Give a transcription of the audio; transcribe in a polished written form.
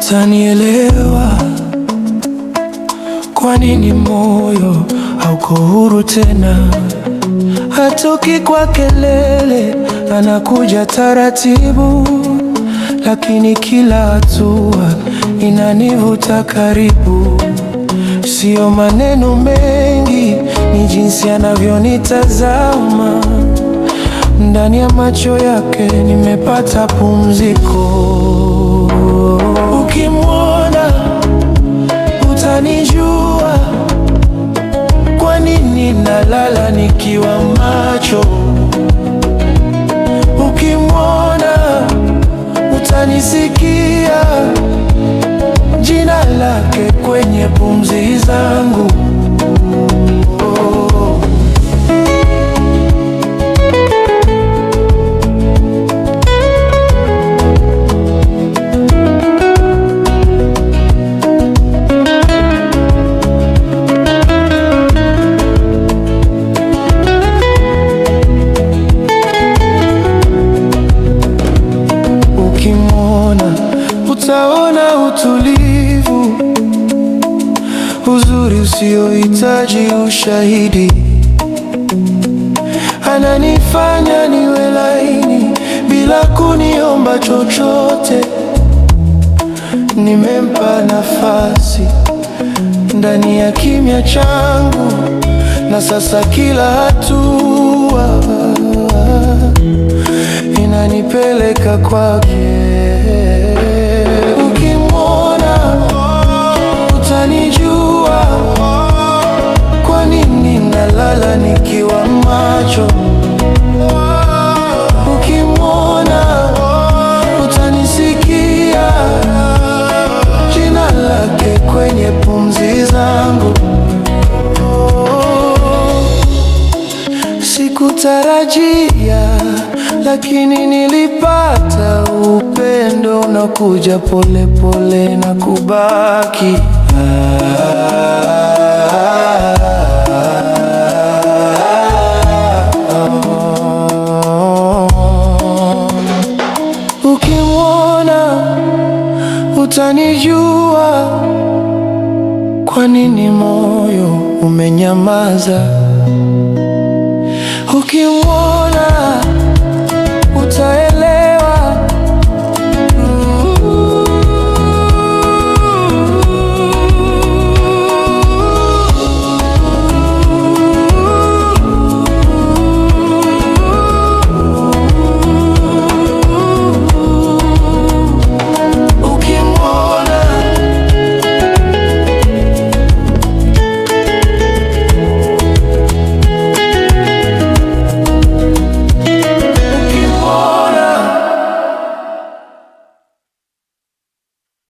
utanielewa kwa nini moyo hauko huru tena. Hatoki kwa kelele, anakuja taratibu, lakini kila hatua inanivuta karibu. Sio maneno mengi, ni jinsi anavyonitazama. Ndani ya macho yake nimepata pumziko. Ukimwona utanijua kwa nini nalala nikiwa macho. Ukimwona utanisikia jina lake kwenye pumzi zangu. Utaona utulivu, uzuri usiohitaji ushahidi. Ananifanya niwe laini bila kuniomba chochote. Nimempa nafasi ndani ya kimya changu, na sasa kila hatua inanipeleka kwake. Ukimwona utanijua kwa nini nalala nikiwa macho. Ukimwona utanisikia jina lake kwenye pumzi zangu. Sikutarajia, lakini nilipata upendo unakuja pole pole na kubaki. Ukimwona utanijua kwa nini moyo umenyamaza. Ukimwona